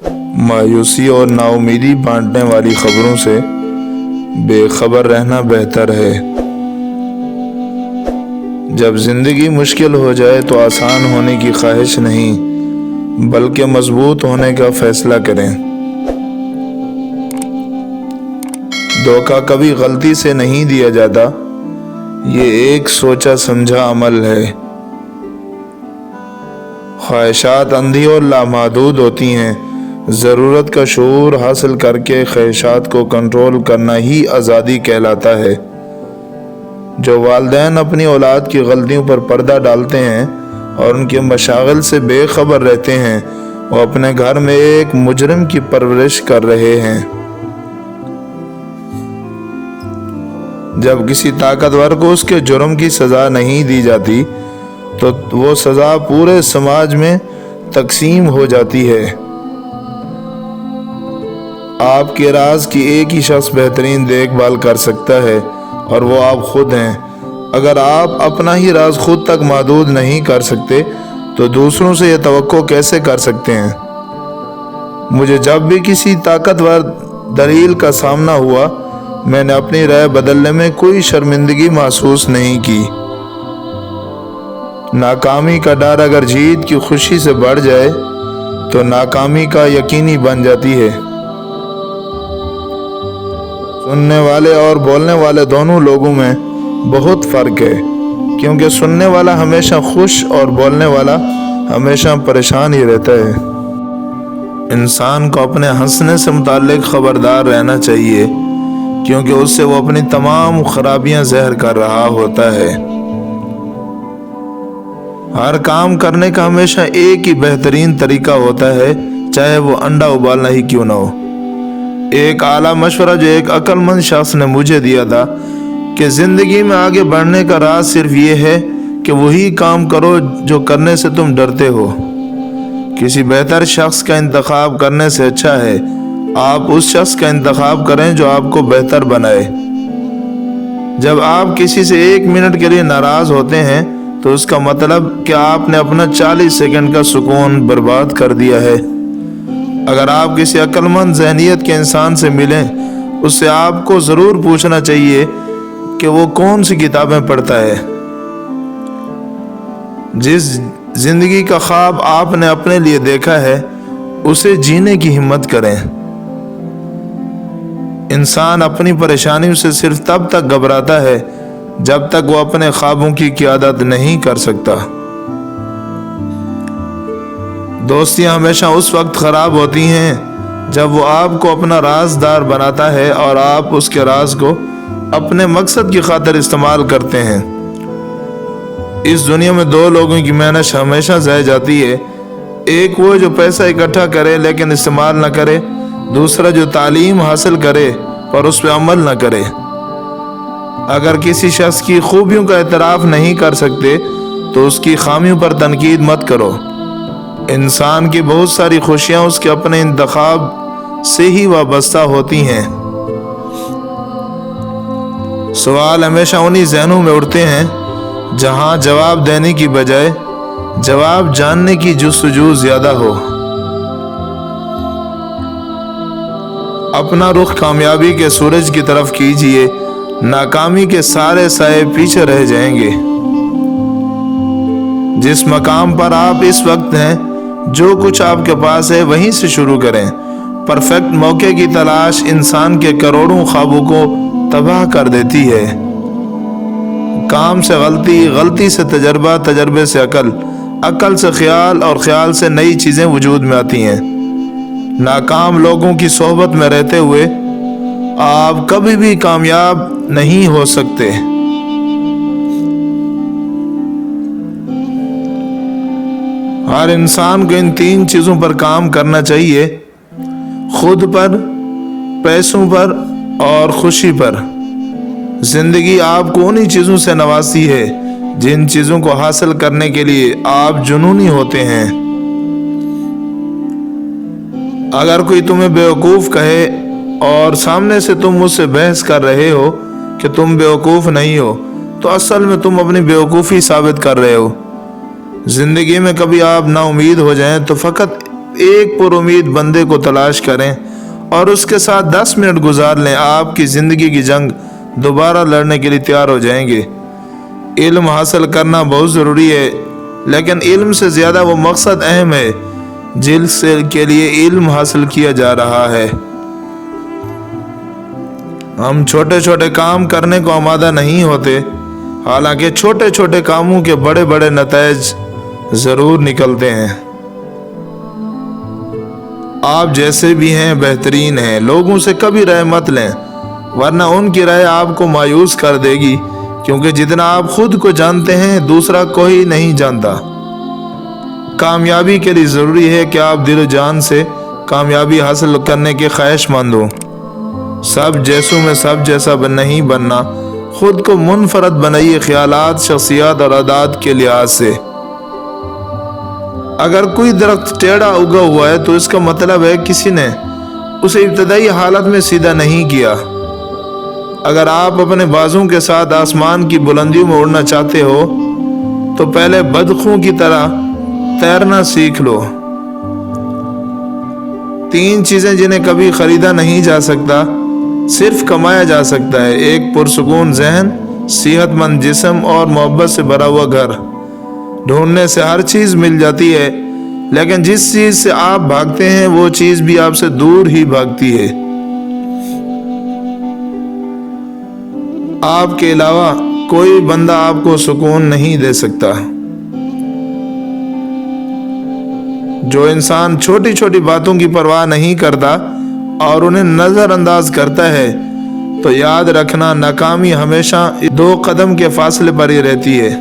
مایوسی اور ناامیدی بانٹنے والی خبروں سے بے خبر رہنا بہتر ہے۔ جب زندگی مشکل ہو جائے تو آسان ہونے کی خواہش نہیں بلکہ مضبوط ہونے کا فیصلہ کریں۔ دھوکہ کبھی غلطی سے نہیں دیا جاتا، یہ ایک سوچا سمجھا عمل ہے۔ خواہشات اندھی اور لامحدود ہوتی ہیں، ضرورت کا شعور حاصل کر کے خواہشات کو کنٹرول کرنا ہی آزادی کہلاتا ہے۔ جو والدین اپنی اولاد کی غلطیوں پر پردہ ڈالتے ہیں اور ان کے مشاغل سے بے خبر رہتے ہیں، وہ اپنے گھر میں ایک مجرم کی پرورش کر رہے ہیں۔ جب کسی طاقتور کو اس کے جرم کی سزا نہیں دی جاتی تو وہ سزا پورے سماج میں تقسیم ہو جاتی ہے۔ آپ کے راز کی ایک ہی شخص بہترین دیکھ بھال کر سکتا ہے اور وہ آپ خود ہیں۔ اگر آپ اپنا ہی راز خود تک محدود نہیں کر سکتے تو دوسروں سے یہ توقع کیسے کر سکتے ہیں؟ مجھے جب بھی کسی طاقتور دلیل کا سامنا ہوا، میں نے اپنی رائے بدلنے میں کوئی شرمندگی محسوس نہیں کی۔ ناکامی کا ڈر اگر جیت کی خوشی سے بڑھ جائے تو ناکامی کا یقینی بن جاتی ہے۔ سننے والے اور بولنے والے دونوں لوگوں میں بہت فرق ہے، کیونکہ سننے والا ہمیشہ خوش اور بولنے والا ہمیشہ پریشان ہی رہتا ہے۔ انسان کو اپنے ہنسنے سے متعلق خبردار رہنا چاہیے، کیونکہ اس سے وہ اپنی تمام خرابیاں ظاہر کر رہا ہوتا ہے۔ ہر کام کرنے کا ہمیشہ ایک ہی بہترین طریقہ ہوتا ہے، چاہے وہ انڈا ابالنا ہی کیوں نہ ہو۔ ایک اعلیٰ مشورہ جو ایک عقل مند شخص نے مجھے دیا تھا کہ زندگی میں آگے بڑھنے کا راز صرف یہ ہے کہ وہی کام کرو جو کرنے سے تم ڈرتے ہو۔ کسی بہتر شخص کا انتخاب کرنے سے اچھا ہے آپ اس شخص کا انتخاب کریں جو آپ کو بہتر بنائے۔ جب آپ کسی سے 1 منٹ کے لیے ناراض ہوتے ہیں تو اس کا مطلب کہ آپ نے اپنا 40 سیکنڈ کا سکون برباد کر دیا ہے۔ اگر آپ کسی عقل مند ذہنیت کے انسان سے ملیں، اس سے آپ کو ضرور پوچھنا چاہیے کہ وہ کون سی کتابیں پڑھتا ہے۔ جس زندگی کا خواب آپ نے اپنے لیے دیکھا ہے اسے جینے کی ہمت کریں۔ انسان اپنی پریشانیوں سے صرف تب تک گھبراتا ہے جب تک وہ اپنے خوابوں کی قیادت نہیں کر سکتا۔ دوستیاں ہمیشہ اس وقت خراب ہوتی ہیں جب وہ آپ کو اپنا رازدار بناتا ہے اور آپ اس کے راز کو اپنے مقصد کی خاطر استعمال کرتے ہیں۔ اس دنیا میں 2 لوگوں کی محنت ہمیشہ ضائع جاتی ہے، ایک وہ جو پیسہ اکٹھا کرے لیکن استعمال نہ کرے، دوسرا جو تعلیم حاصل کرے پر اس پہ عمل نہ کرے۔ اگر کسی شخص کی خوبیوں کا اعتراف نہیں کر سکتے تو اس کی خامیوں پر تنقید مت کرو۔ انسان کی بہت ساری خوشیاں اس کے اپنے انتخاب سے ہی وابستہ ہوتی ہیں۔ سوال ہمیشہ انہی ذہنوں میں اٹھتے ہیں جہاں جواب دینے کی بجائے جواب جاننے کی جستجو زیادہ ہو۔ اپنا رخ کامیابی کے سورج کی طرف کیجیے، ناکامی کے سارے سائے پیچھے رہ جائیں گے۔ جس مقام پر آپ اس وقت ہیں، جو کچھ آپ کے پاس ہے وہیں سے شروع کریں۔ پرفیکٹ موقع کی تلاش انسان کے کروڑوں خوابوں کو تباہ کر دیتی ہے۔ کام سے غلطی، غلطی سے تجربہ، تجربے سے عقل، عقل سے خیال اور خیال سے نئی چیزیں وجود میں آتی ہیں۔ ناکام لوگوں کی صحبت میں رہتے ہوئے آپ کبھی بھی کامیاب نہیں ہو سکتے۔ ہر انسان کو ان 3 چیزوں پر کام کرنا چاہیے: خود پر، پیسوں پر اور خوشی پر۔ زندگی آپ کو انہی چیزوں سے نوازتی ہے جن چیزوں کو حاصل کرنے کے لیے آپ جنونی ہوتے ہیں۔ اگر کوئی تمہیں بیوقوف کہے اور سامنے سے تم مجھ سے بحث کر رہے ہو کہ تم بیوقوف نہیں ہو، تو اصل میں تم اپنی بیوقوفی ثابت کر رہے ہو۔ زندگی میں کبھی آپ نا امید ہو جائیں تو فقط ایک پر امید بندے کو تلاش کریں اور اس کے ساتھ 10 منٹ گزار لیں، آپ کی زندگی کی جنگ دوبارہ لڑنے کے لیے تیار ہو جائیں گے۔ علم حاصل کرنا بہت ضروری ہے، لیکن علم سے زیادہ وہ مقصد اہم ہے جس کے لیے علم حاصل کیا جا رہا ہے۔ ہم چھوٹے چھوٹے کام کرنے کو آمادہ نہیں ہوتے، حالانکہ چھوٹے چھوٹے کاموں کے بڑے بڑے نتائج ضرور نکلتے ہیں۔ آپ جیسے بھی ہیں بہترین ہیں۔ لوگوں سے کبھی رائے مت لیں، ورنہ ان کی رائے آپ کو مایوس کر دے گی، کیونکہ جتنا آپ خود کو جانتے ہیں دوسرا کوئی نہیں جانتا۔ کامیابی کے لیے ضروری ہے کہ آپ دل و جان سے کامیابی حاصل کرنے کے خواہش مند ہوں۔ سب جیسوں میں سب جیسا نہیں بننا، خود کو منفرد بنائیے خیالات، شخصیات اور عادات کے لحاظ سے۔ اگر کوئی درخت ٹیڑھا اگا ہوا ہے تو اس کا مطلب ہے کسی نے اسے ابتدائی حالت میں سیدھا نہیں کیا۔ اگر آپ اپنے بازوں کے ساتھ آسمان کی بلندیوں میں اڑنا چاہتے ہو تو پہلے بطخوں کی طرح تیرنا سیکھ لو۔ 3 چیزیں جنہیں کبھی خریدا نہیں جا سکتا، صرف کمایا جا سکتا ہے: ایک پرسکون ذہن، صحت مند جسم اور محبت سے بھرا ہوا گھر۔ ڈھونڈنے سے ہر چیز مل جاتی ہے، لیکن جس چیز سے آپ بھاگتے ہیں وہ چیز بھی آپ سے دور ہی بھاگتی ہے۔ آپ کے علاوہ کوئی بندہ آپ کو سکون نہیں دے سکتا۔ جو انسان چھوٹی چھوٹی باتوں کی پرواہ نہیں کرتا اور انہیں نظر انداز کرتا ہے تو یاد رکھنا، ناکامی ہمیشہ 2 قدم کے فاصلے پر ہی رہتی ہے۔